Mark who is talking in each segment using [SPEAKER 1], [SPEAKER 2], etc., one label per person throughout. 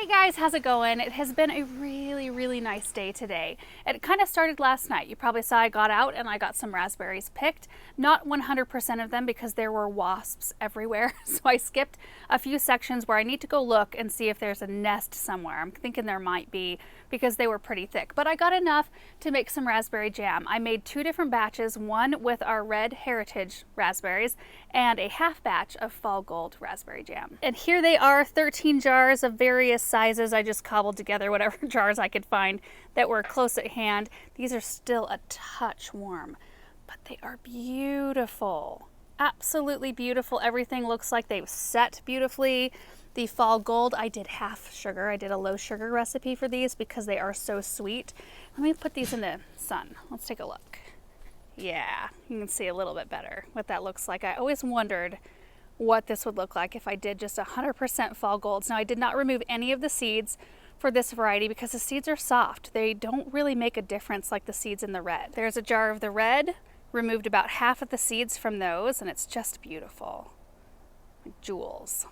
[SPEAKER 1] Hey guys, how's it going? It has been a really nice day today. It kind of started last night. You probably saw I got out and I got some raspberries picked. Not 100% of them because there were wasps everywhere. So I skipped a few sections where I need to go look and see if there's a nest somewhere. I'm thinking there might be because they were pretty thick. But I got enough to make some raspberry jam. I made two different batches, one with our red heritage raspberries and a half batch of fall gold raspberry jam. And here they are, 13 jars of various sizes. I just cobbled together whatever jars I could find that were close at hand. These are still a touch warm, but they are beautiful. Absolutely beautiful. Everything looks like they've set beautifully. The fall gold, I did half sugar. I did a low sugar recipe for these because they are so sweet. Let me put these in the sun. Let's take a look. Yeah, you can see a little bit better what that looks like. I always wondered what this would look like if I did just 100% fall golds. Now I did not remove any of the seeds for this variety because the seeds are soft. They don't really make a difference like the seeds in the red. There's a jar of the red, removed about half of the seeds from those, and it's just beautiful. Like jewels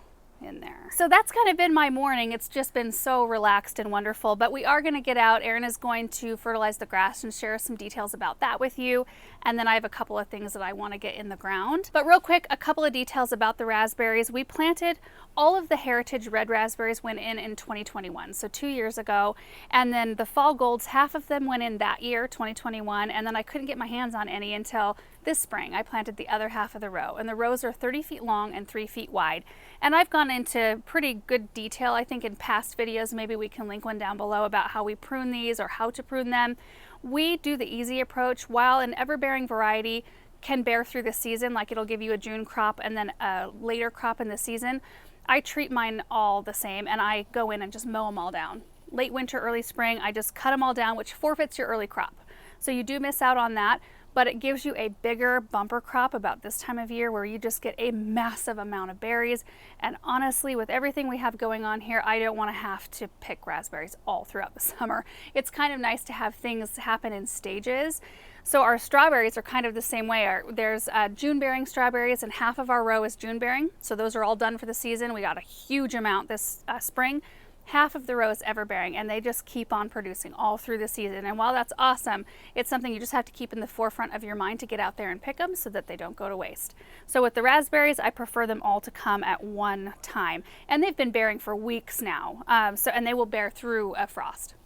[SPEAKER 1] in there. So that's kind of been my morning. It's just been so relaxed and wonderful, but we are going to get out. Erin is going to fertilize the grass and share some details about that with you. And then I have a couple of things that I want to get in the ground. But real quick, a couple of details about the raspberries. We planted all of the heritage red raspberries went in 2021, so 2 years ago. And then the fall golds, half of them went in that year, 2021. And then I couldn't get my hands on any until this spring. I planted the other half of the row, and the rows are 30 feet long and 3 feet wide. And I've gone into pretty good detail, I think, in past videos. Maybe we can link one down below about how we prune these or how to prune them. We do the easy approach. While an ever-bearing variety can bear through the season, like it'll give you a June crop and then a later crop in the season, I treat mine all the same, and I go in and just mow them all down. Late winter, early spring, I just cut them all down, which forfeits your early crop. So you do miss out on that, but it gives you a bigger bumper crop about this time of year where you just get a massive amount of berries. And honestly, with everything we have going on here, I don't want to have to pick raspberries all throughout the summer. It's kind of nice to have things happen in stages. So our strawberries are kind of the same way. There's June bearing strawberries, and half of our row is June bearing. So those are all done for the season. We got a huge amount this spring. Half of the row is ever bearing, and they just keep on producing all through the season. And while that's awesome, it's something you just have to keep in the forefront of your mind to get out there and pick them so that they don't go to waste. So with the raspberries, I prefer them all to come at one time, and they've been bearing for weeks now. And they will bear through a frost.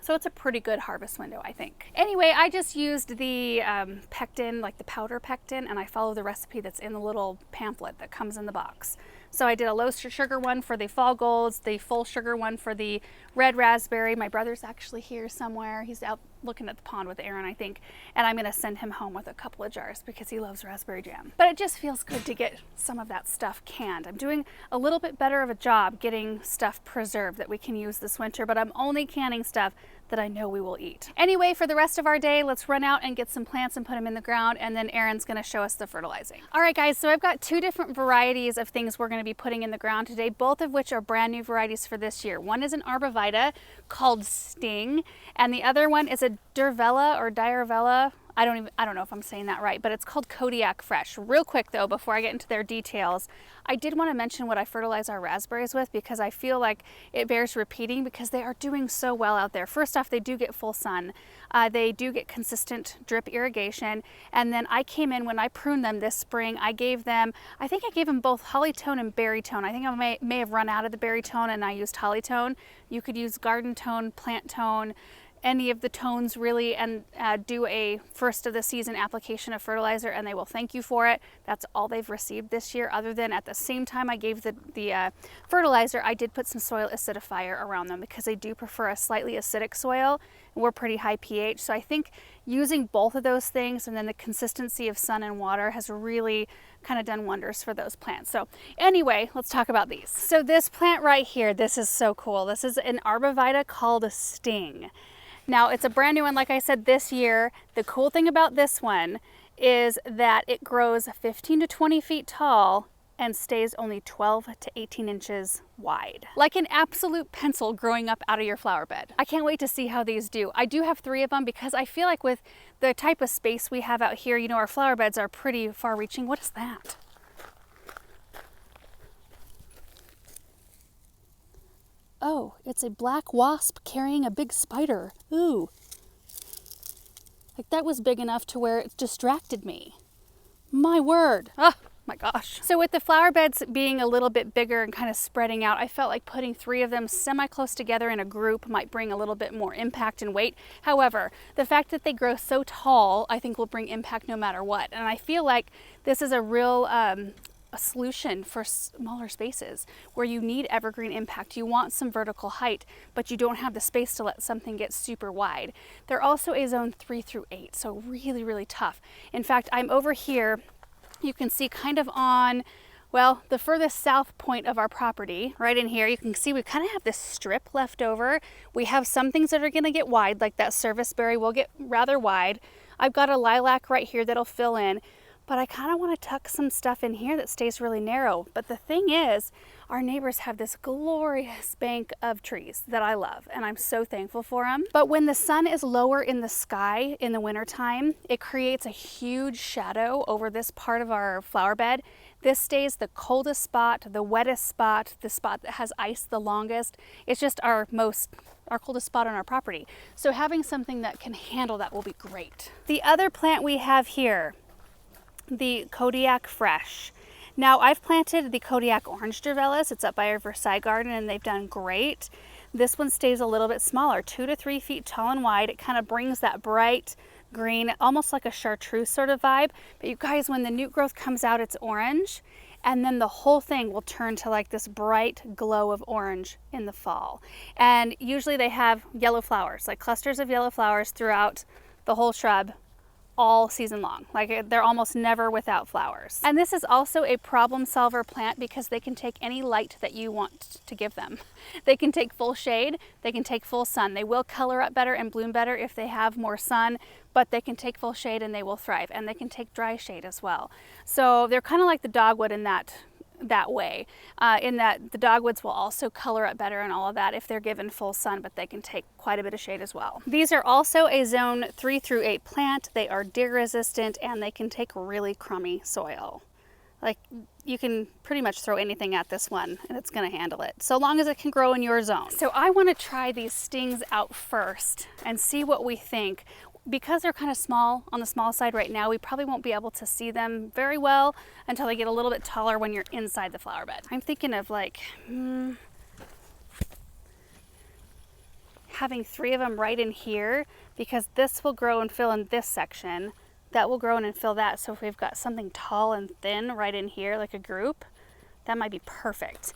[SPEAKER 1] So it's a pretty good harvest window, I think. Anyway, I just used the pectin, like the powder pectin, and I follow the recipe that's in the little pamphlet that comes in the box. So I did a low sugar one for the fall golds, the full sugar one for the red raspberry. My brother's actually here somewhere. He's out looking at the pond with Erin, I think. And I'm gonna send him home with a couple of jars because he loves raspberry jam. But it just feels good to get some of that stuff canned. I'm doing a little bit better of a job getting stuff preserved that we can use this winter, but I'm only canning stuff that I know we will eat. Anyway, for the rest of our day, let's run out and get some plants and put them in the ground, and then Erin's gonna show us the fertilizing. All right guys, so I've got two different varieties of things we're gonna be putting in the ground today, both of which are brand new varieties for this year. One is an arborvitae called Sting, and the other one is a Durvella or Diarvella. I don't know if I'm saying that right, but it's called Kodiak Fresh. Real quick though, before I get into their details, I did want to mention what I fertilize our raspberries with because I feel like it bears repeating because they are doing so well out there. First off, they do get full sun. They do get consistent drip irrigation. And then I came in when I pruned them this spring, I think I gave them both hollytone and berrytone. I think I may have run out of the berrytone and I used hollytone. You could use garden tone, plant tone, any of the tones really, and do a first of the season application of fertilizer, and they will thank you for it. That's all they've received this year, other than at the same time I gave the fertilizer, I did put some soil acidifier around them because they do prefer a slightly acidic soil. We're pretty high pH, so I think using both of those things and then the consistency of sun and water has really kind of done wonders for those plants. So anyway, let's talk about these. So this plant right here, this is so cool. This is an arborvitae called a Sting. Now it's a brand new one, like I said, this year. The cool thing about this one is that it grows 15 to 20 feet tall and stays only 12 to 18 inches wide. Like an absolute pencil growing up out of your flower bed. I can't wait to see how these do. I do have 3 of them because I feel like with the type of space we have out here, you know, our flower beds are pretty far reaching. What is that? Oh, it's a black wasp carrying a big spider. Ooh. Like that was big enough to where it distracted me. My word. Oh my gosh. So with the flower beds being a little bit bigger and kind of spreading out, I felt like putting 3 of them semi-close together in a group might bring a little bit more impact and weight. However, the fact that they grow so tall, I think will bring impact no matter what. And I feel like this is a real a solution for smaller spaces where you need evergreen impact. You want some vertical height, but you don't have the space to let something get super wide. They're also a zone 3 through 8, so really, really tough. In fact, I'm over here, you can see kind of on, well, the furthest south point of our property, right in here, you can see we kind of have this strip left over. We have some things that are gonna get wide, like that serviceberry will get rather wide. I've got a lilac right here that'll fill in. But I kind of want to tuck some stuff in here that stays really narrow. But the thing is, our neighbors have this glorious bank of trees that I love, and I'm so thankful for them. But when the sun is lower in the sky in the wintertime, it creates a huge shadow over this part of our flower bed. This stays the coldest spot, the wettest spot, the spot that has ice the longest. It's just our coldest spot on our property. So having something that can handle that will be great. The other plant we have here, the Kodiak Fresh. Now I've planted the Kodiak Orange Javellas. It's up by our Versailles garden and they've done great. This one stays a little bit smaller, 2 to 3 feet tall and wide. It kind of brings that bright green, almost like a chartreuse sort of vibe. But you guys, when the new growth comes out, it's orange. And then the whole thing will turn to like this bright glow of orange in the fall. And usually they have yellow flowers, like clusters of yellow flowers throughout the whole shrub all season long. Like they're almost never without flowers. And this is also a problem solver plant because they can take any light that you want to give them. They can take full shade, they can take full sun. They will color up better and bloom better if they have more sun, but they can take full shade and they will thrive. And they can take dry shade as well. So they're kind of like the dogwood in that way, in that the dogwoods will also color up better and all of that if they're given full sun, but they can take quite a bit of shade as well. These are also a zone 3 through 8 plant. They are deer resistant and they can take really crummy soil. Like you can pretty much throw anything at this one and it's going to handle it, so long as it can grow in your zone. So I want to try these stings out first and see what we think. Because they're kind of small, on the small side right now, we probably won't be able to see them very well until they get a little bit taller when you're inside the flower bed. I'm thinking of like having 3 of them right in here, because this will grow and fill in this section, that will grow in and fill that. So if we've got something tall and thin right in here, like a group, that might be perfect.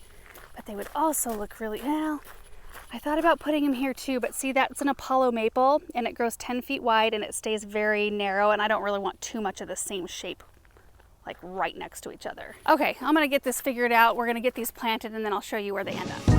[SPEAKER 1] But they would also look really, well, I thought about putting them here too, but see, that's an Apollo maple and it grows 10 feet wide and it stays very narrow, and I don't really want too much of the same shape like right next to each other. Okay, I'm gonna get this figured out. We're gonna get these planted and then I'll show you where they end up.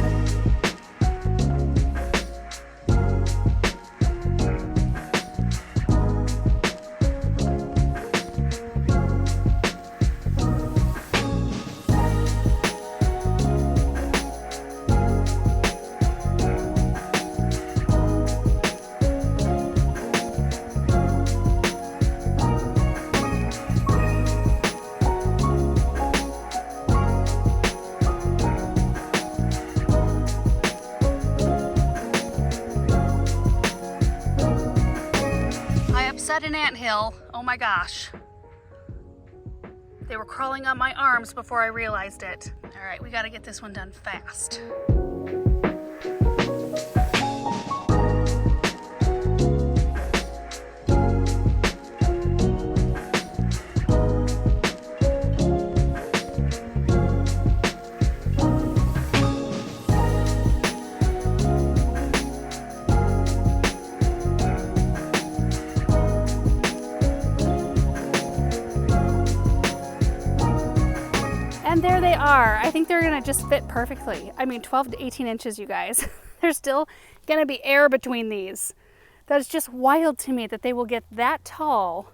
[SPEAKER 1] An anthill. Oh my gosh. They were crawling on my arms before I realized it. All right, we got to get this one done fast. And there they are. I think they're gonna just fit perfectly. I mean, 12 to 18 inches, you guys. There's still gonna be air between these. That's just wild to me that they will get that tall,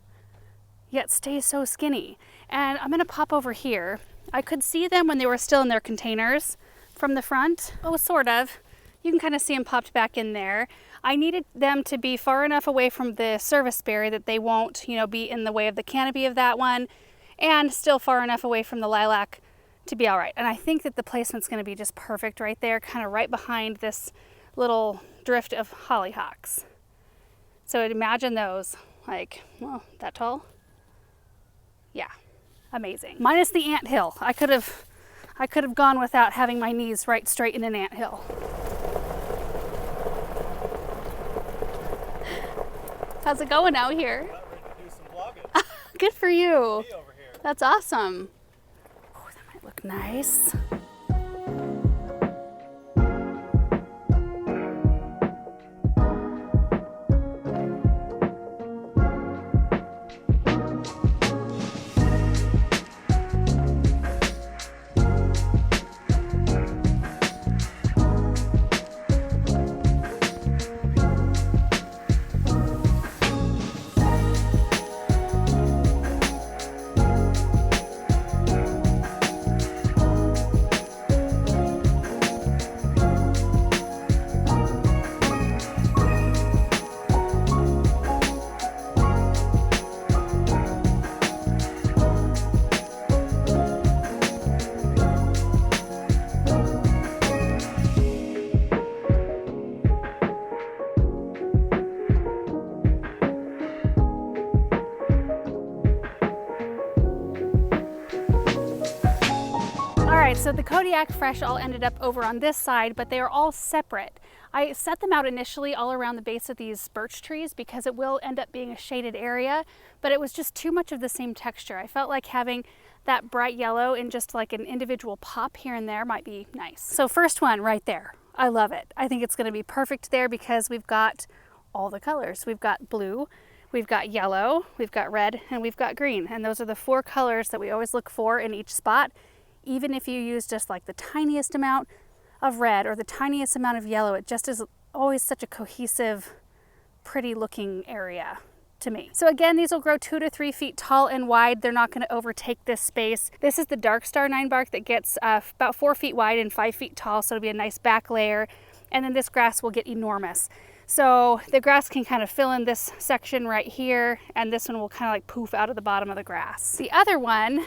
[SPEAKER 1] yet stay so skinny. And I'm gonna pop over here. I could see them when they were still in their containers from the front. Oh, sort of. You can kind of see them popped back in there. I needed them to be far enough away from the serviceberry that they won't, be in the way of the canopy of that one, and still far enough away from the lilac to be all right. And I think that the placement's going to be just perfect right there, kind of right behind this little drift of hollyhocks. So imagine those, like, well, that tall. Yeah, amazing. Minus the anthill. I could have gone without having my knees right straight in an anthill. How's it going out here?
[SPEAKER 2] About ready to do some vlogging.
[SPEAKER 1] Good for you.
[SPEAKER 2] Me over here.
[SPEAKER 1] That's awesome. Oh, that might look nice. So the Kodiak Fresh all ended up over on this side, but they are all separate. I set them out initially all around the base of these birch trees because it will end up being a shaded area, but it was just too much of the same texture. I felt like having that bright yellow in just like an individual pop here and there might be nice. So first one right there, I love it. I think it's going to be perfect there because we've got all the colors. We've got blue, we've got yellow, we've got red, and we've got green. And those are the 4 colors that we always look for in each spot. Even if you use just like the tiniest amount of red or the tiniest amount of yellow, it just is always such a cohesive, pretty looking area to me. So again, these will grow 2 to 3 feet tall and wide. They're not going to overtake this space. This is the Dark Star 9-bark that gets about 4 feet wide and 5 feet tall, so it'll be a nice back layer. And then this grass will get enormous. So the grass can kind of fill in this section right here, and this one will kind of like poof out of the bottom of the grass. The other one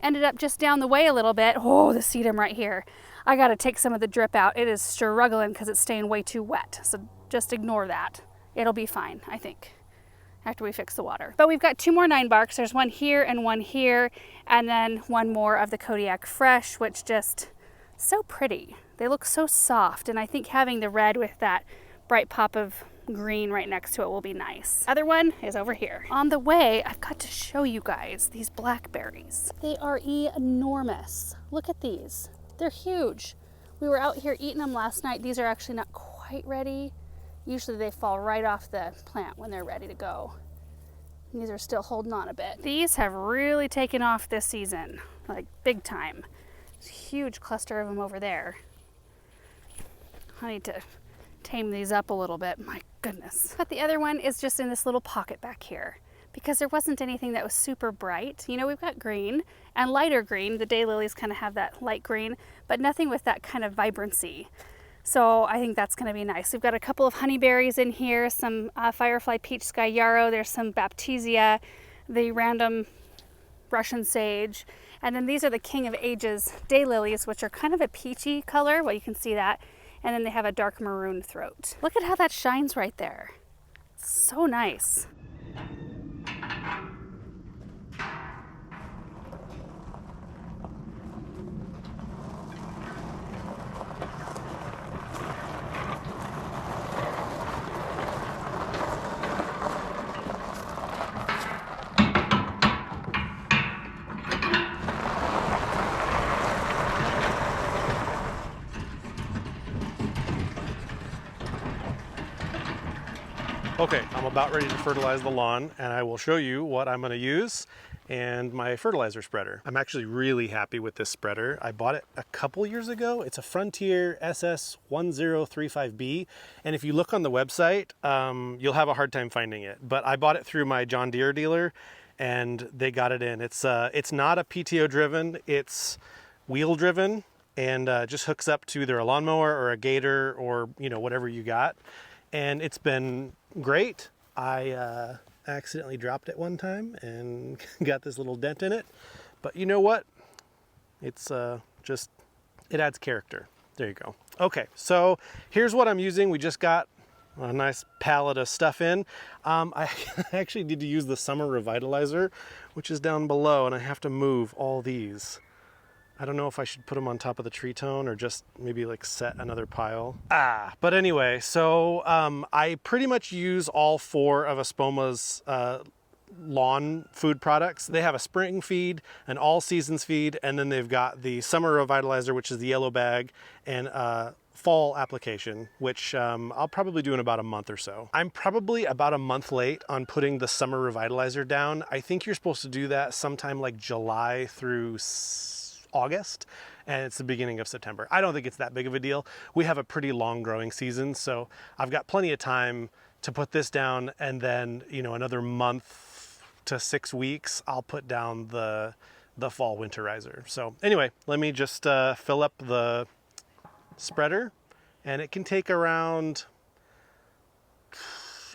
[SPEAKER 1] ended up just down the way a little bit. Oh, the sedum right here. I got to take some of the drip out. It is struggling because it's staying way too wet. So just ignore that. It'll be fine, I think, after we fix the water. But we've got 2 more 9-barks. There's one here and one here, and then one more of the Kodiak Fresh, which just so pretty. They look so soft, and I think having the red with that bright pop of green right next to it will be nice. Other one is over here. On the way, I've got to show you guys these blackberries. They are enormous. Look at these. They're huge. We were out here eating them last night. These are actually not quite ready. Usually they fall right off the plant when they're ready to go. And these are still holding on a bit. These have really taken off this season, like big time. There's a huge cluster of them over there. I need to tame these up a little bit, my goodness. But the other one is just in this little pocket back here because there wasn't anything that was super bright. You know, we've got green and lighter green. The daylilies kind of have that light green, but nothing with that kind of vibrancy. So I think that's going to be nice. We've got a couple of honeyberries in here, some firefly peach sky yarrow. There's some baptisia, the random Russian sage. And then these are the King of Ages daylilies, which are kind of a peachy color. Well, you can see that. And then they have a dark maroon throat. Look at how that shines right there. So nice.
[SPEAKER 2] Okay, I'm about ready to fertilize the lawn, and I will show you what I'm going to use and my fertilizer spreader. I'm actually really happy with this spreader. I bought it a couple years ago. It's a Frontier SS1035B, and if you look on the website, you'll have a hard time finding it. But I bought it through my John Deere dealer, and they got it in. It's not a PTO driven, it's wheel driven, and just hooks up to either a lawnmower or a gator or whatever you got. And it's been great. I accidentally dropped it one time and got this little dent in it. But you know what? It's just, it adds character. There you go. Okay, so here's what I'm using. We just got a nice pallet of stuff in. I actually need to use the summer revitalizer, which is down below, and I have to move all these. I don't know if I should put them on top of the tree tone or just maybe like set another pile. But anyway, so I pretty much use all 4 of Espoma's lawn food products. They have a spring feed, an all seasons feed, and then they've got the summer revitalizer, which is the yellow bag, and fall application, which I'll probably do in about a month or so. I'm probably about a month late on putting the summer revitalizer down. I think you're supposed to do that sometime like July through August, and it's the beginning of September. I don't think it's that big of a deal. We have a pretty long growing season, so I've got plenty of time to put this down, and then, you know, another month to 6 weeks, I'll put down the fall winterizer. So anyway, let me just fill up the spreader, and it can take around,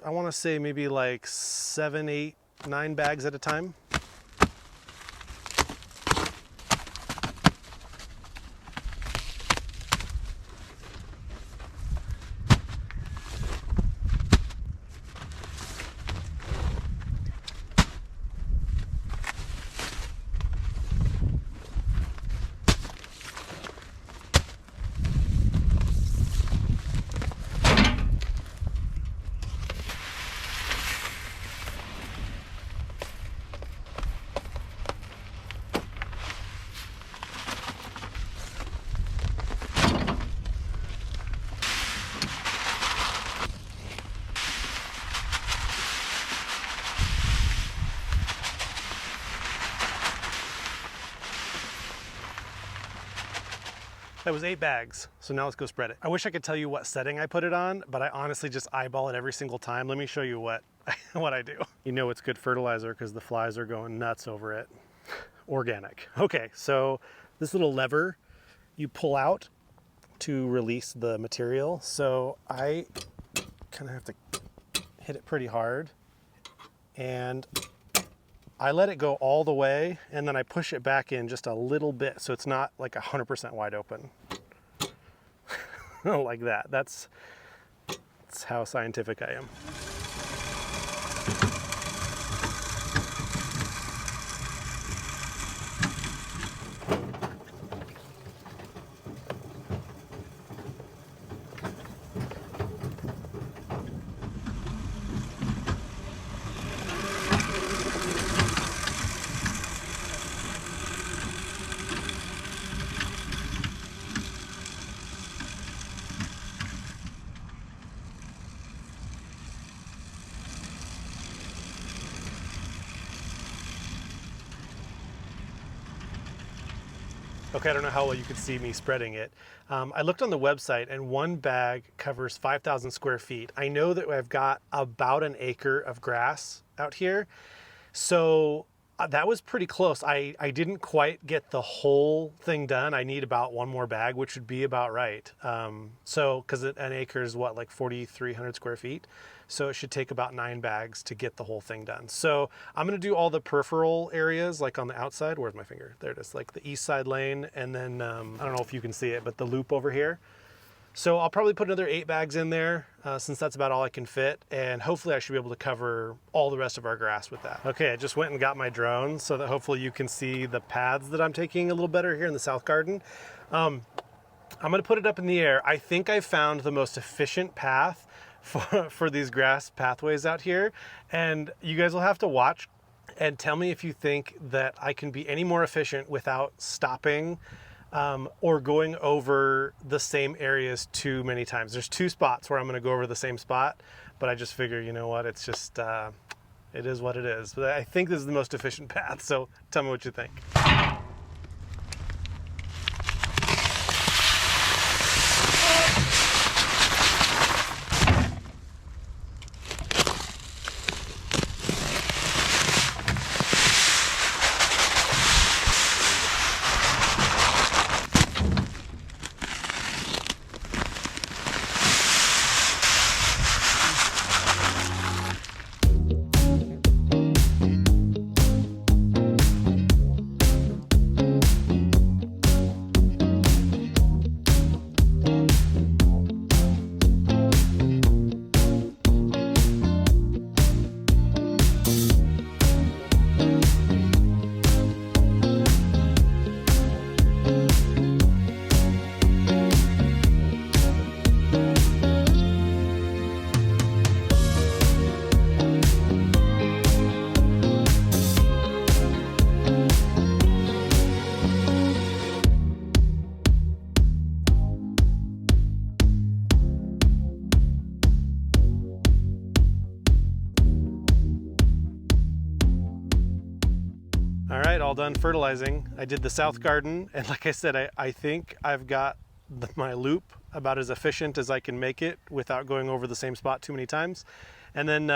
[SPEAKER 2] I want to say maybe like 7, 8, 9 bags at a time. That was 8 bags, so now let's go spread it. I wish I could tell you what setting I put it on, but I honestly just eyeball it every single time. Let me show you what I do. You know it's good fertilizer because the flies are going nuts over it. Organic. Okay, so this little lever you pull out to release the material. So I kind of have to hit it pretty hard, and I let it go all the way, and then I push it back in just a little bit so it's not like 100% wide open. Like that. That's how scientific I am. Okay, I don't know how well you could see me spreading it. I looked on the website, and 1 bag covers 5,000 square feet. I know that I've got about an acre of grass out here, so that was pretty close. I didn't quite get the whole thing done. I need about 1 more bag, which would be about right. So, because an acre is what, like 4,300 square feet? So it should take about 9 bags to get the whole thing done. So I'm gonna do all the peripheral areas, like on the outside. Where's my finger? There it is, like the east side lane, and then, I don't know if you can see it, but the loop over here. So I'll probably put another 8 bags in there, since that's about all I can fit, and hopefully I should be able to cover all the rest of our grass with that. Okay, I just went and got my drone so that hopefully you can see the paths that I'm taking a little better here in the south garden. I'm gonna put it up in the air. I think I found the most efficient path for these grass pathways out here, and you guys will have to watch and tell me if you think that I can be any more efficient without stopping or going over the same areas too many times. There's 2 spots where I'm going to go over the same spot, but I just figure, you know what, it's just it is what it is. But I think this is the most efficient path, so tell me what you think. it all done fertilizing. I did the south garden, and like I said, I think I've got my loop about as efficient as I can make it without going over the same spot too many times. And then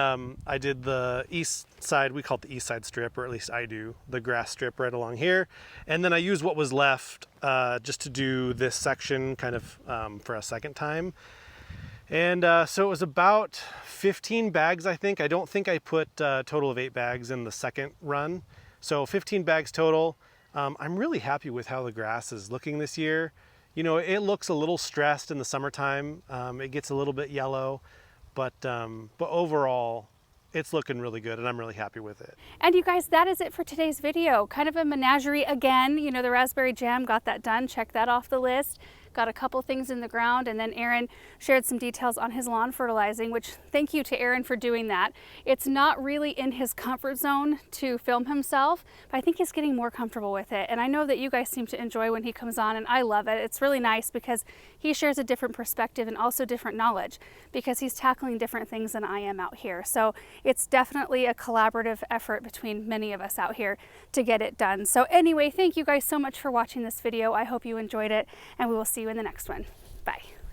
[SPEAKER 2] I did the east side, we call it the east side strip, or at least I do, the grass strip right along here. And then I used what was left just to do this section kind of for a second time. And so it was about 15 bags, I think. I don't think I put a total of 8 bags in the second run. So 15 bags total. I'm really happy with how the grass is looking this year. You know, it looks a little stressed in the summertime. It gets a little bit yellow. But overall, it's looking really good, and I'm really happy with it.
[SPEAKER 1] And you guys, that is it for today's video. Kind of a menagerie again. You know, the raspberry jam, got that done. Check that off the list. Got a couple things in the ground, and then Aaron shared some details on his lawn fertilizing, which thank you to Aaron for doing that. It's not really in his comfort zone to film himself, but I think he's getting more comfortable with it. And I know that you guys seem to enjoy when he comes on, and I love it. It's really nice because he shares a different perspective and also different knowledge because he's tackling different things than I am out here. So it's definitely a collaborative effort between many of us out here to get it done. So anyway, thank you guys so much for watching this video. I hope you enjoyed it, and we will see you in the next one. Bye.